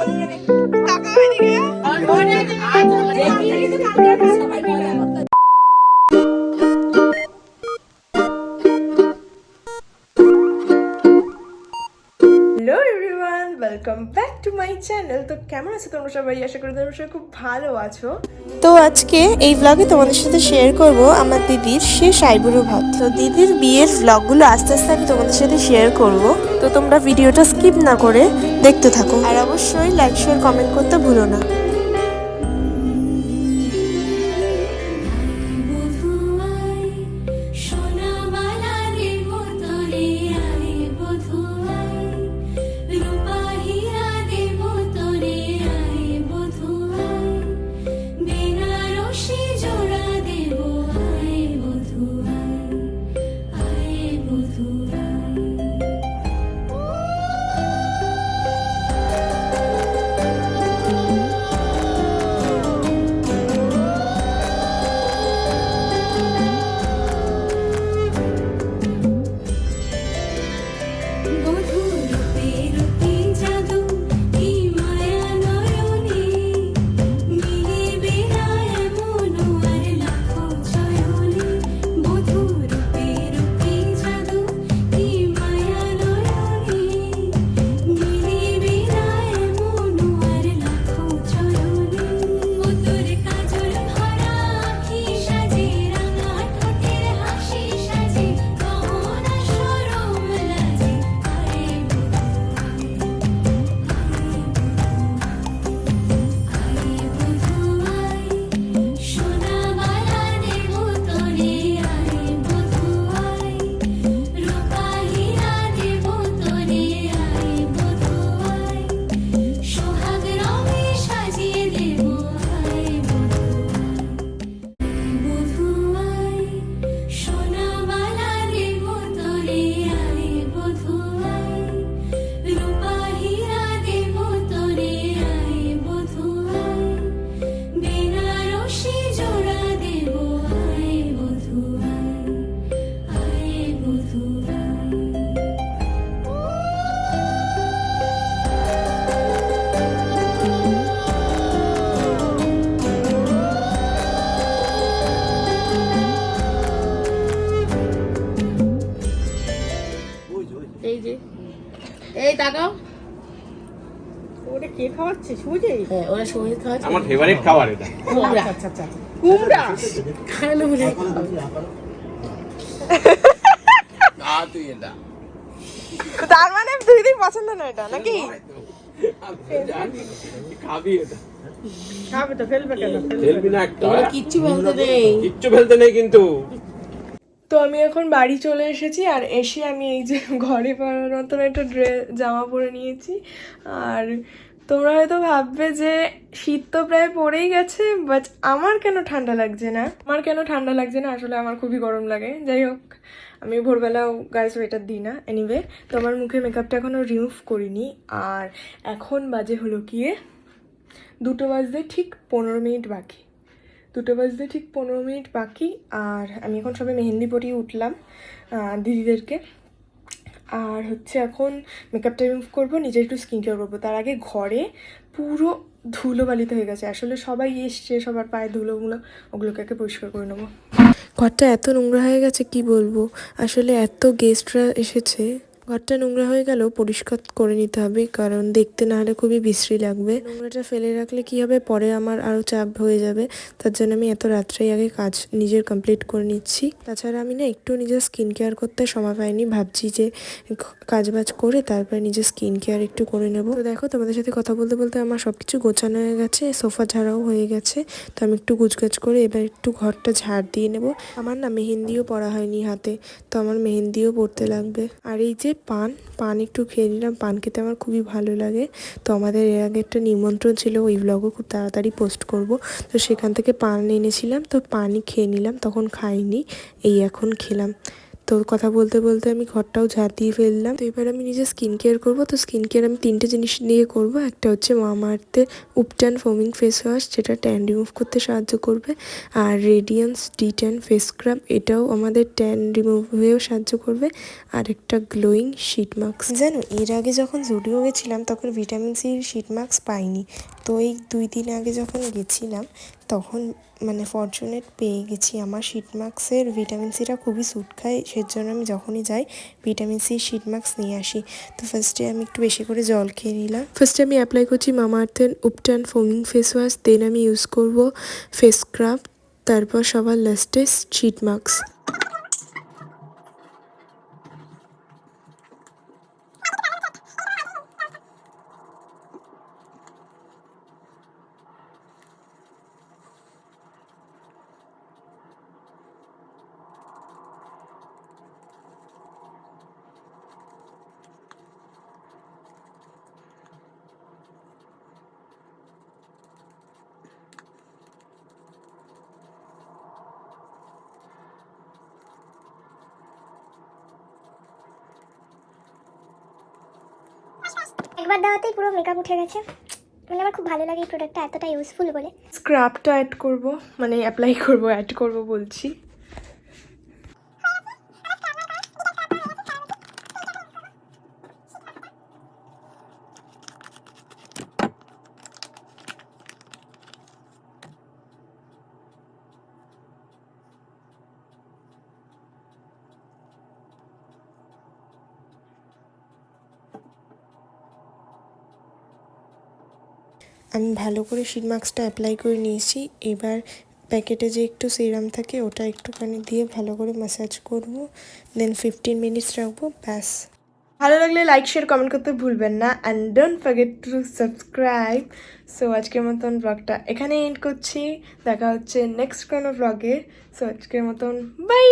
Hello everyone, welcome back to my channel. তো কেমন আছো তোমরা সবাই? আশা করি তোমরা সবাই খুব ভালো আছো। তো আজকে এই ব্লগে তোমাদের সাথে শেয়ার করব আমার দিদির শেষ আইবুড়ো ভাত। তো দিদির বিয়ের ব্লগগুলো আস্তে আস্তে আমি তোমাদের সাথে শেয়ার করব। তো তোমরা ভিডিওটা স্কিপ না করে দেখতে থাকো, আর অবশ্যই লাইক শেয়ার কমেন্ট করতে ভুলো না। এই যে এই তাকাও, ওটা কে খাওয়াচ্ছে? সুজি? হ্যাঁ ওরা সঙ্গীত খাওয়াচ্ছে। আমার ফেভারিট খাবার এটা। কুমড়া। আচ্ছা আচ্ছা, কুমড়া খাইলে বুঝে তুই এটা তার মানে দিদি পছন্দ না এটা নাকি? খাবি এটা? খাবে তো, ফেলবে কেন? ফেলবি না একটা? কিচ্ছু বলতে নেই, কিচ্ছু ফেলতে নেই কিন্তু। তো আমি এখন বাড়ি চলে এসেছি, আর এসে আমি এই যে ঘরে পরার মতন একটা জামা পরে নিয়েছি। আর তোমরা হয়তো ভাববে যে শীত তো প্রায় পড়েই গেছে, বাট আমার কেন ঠান্ডা লাগছে না? আসলে আমার খুবই গরম লাগে। যাই হোক, আমি ভোরবেলাও গায়ে সোয়েটার দিই না। এনিওয়ে, তো আমার মুখে মেকআপটা এখনও রিমুভ করিনি। আর এখন বাজে হলো গিয়ে 2টো বাজতে ঠিক 15 মিনিট বাকি। 2টো বাজতে ঠিক 15 মিনিট বাকি। আর আমি এখন সবে মেহেন্দি পরিয়ে উঠলাম দিদিদেরকে। আর হচ্ছে এখন মেকআপটা রিমুভ করবো, নিজে একটু স্কিন কেয়ার করবো। তার আগে ঘরে পুরো ধুলোবালিতে হয়ে গেছে। আসলে সবাই এসছে, সবার পায়ে ধুলোগুলো, ওগুলোকে একে পরিষ্কার করে নেবো। ঘরটা এত নোংরা হয়ে গেছে কি বলবো। আসলে এত গেস্টরা এসেছে, ঘরটা নোংরা হয়ে গেলেও পরিষ্কার করে নিতে হবে, কারণ দেখতে না হলে খুবই বিশ্রী লাগবে। নোংরাটা ফেলে রাখলে কি হবে, পরে আমার আরও চাপ হয়ে যাবে। তার জন্য আমি এত রাত্রেই আগে কাজ নিজের কমপ্লিট করে নিচ্ছি। তাছাড়া আমি না একটু নিজের স্কিন কেয়ার করতে সময় পাইনি, ভাবছি যে কাজবাজ করে তারপরে নিজের স্কিন কেয়ার একটু করে নেব। তো দেখো, তোমাদের সাথে কথা বলতে বলতে আমার সব কিছু গোছানো হয়ে গেছে, সোফা ঝাড়াও হয়ে গেছে। তো আমি একটু গুছগাছ করে এবার একটু ঘরটা ঝাড় দিয়ে নেব। আমার না মেহেন্দিও পরা হয়নি হাতে, তো আমার মেহেন্দিও পড়তে লাগবে। আর এই যে পান একটু খেয়ে নিলাম। পান খেতে আমার খুবই ভালো লাগে। তো আমাদের এর আগে একটা নিমন্ত্রণ ছিল, ওই ব্লগও খুব তাড়াতাড়ি পোস্ট করব। তো সেখান থেকে পান এনেছিলাম, তো পানই খেয়ে নিলাম। তখন খাইনি, এই এখন খেলাম। তো কথা বলতে বলতে আমি ঘরটাও ঝাড় দিয়ে ফেললাম। তো এবার আমি নিজে স্কিন কেয়ার করবো। তো স্কিন কেয়ার আমি 3টে জিনিস দিয়ে করব। একটা হচ্ছে মামাআর্থের উপটান ফোমিং ফেস ওয়াশ, যেটা ট্যান রিমুভ করতে সাহায্য করবে। আর রেডিয়েন্স ডি10 ফেস স্ক্রাব, এটাও আমাদের ট্যান রিমুভ হয়েও সাহায্য করবে। আর একটা গ্লোয়িং শিট মাস্ক। জানো, এর আগে যখন জুডিও গেছিলাম তখন ভিটামিন সির শিট মাস্ক পাইনি। তো এই 2 দিন আগে যখন গেছিলাম তখন মানে ফরচুনেট পেয়ে গেছি। আমার শিট মাস্কের ভিটামিন সিটা খুবই স্যুট খায়, সেজন্য আমি যখনই যাই ভিটামিন সি শিট মাস্ক নিয়ে আসি। তো ফার্স্টে আমি একটু বেশি করে জল খেয়ে নিলাম। ফার্স্টে আমি অ্যাপ্লাই করছি মামাআর্থের উপটান ফোমিং ফেস ওয়াশ, দেন আমি ইউজ করব ফেস স্ক্রাব, তারপর সবার লাস্টে শিট মাস্ক। একবার দেওয়াতেই পুরো মেকআপ উঠে গেছে। মানে আমার খুব ভালো লাগে এই প্রোডাক্টটা, এতটা ইউজফুল বলে। স্ক্রাবটা অ্যাড করব, মানে অ্যাপ্লাই করব, অ্যাড করব বলছি। আমি ভালো করে শিট মাস্কটা অ্যাপ্লাই করে নিয়েছি। এবার প্যাকেটে যে একটু সিরাম থাকে ওটা একটুখানি দিয়ে ভালো করে ম্যাসাজ করব, দেন 15 মিনিটস রাখবো, ব্যাস। ভালো লাগলে লাইক শেয়ার কমেন্ট করতে ভুলবেন না, and don't forget to subscribe. So আজকের মতন ব্লগটা এখানে এন্ড করছি, দেখা হচ্ছে নেক্সট কোনো ব্লগে। সো আজকের মতন বাই।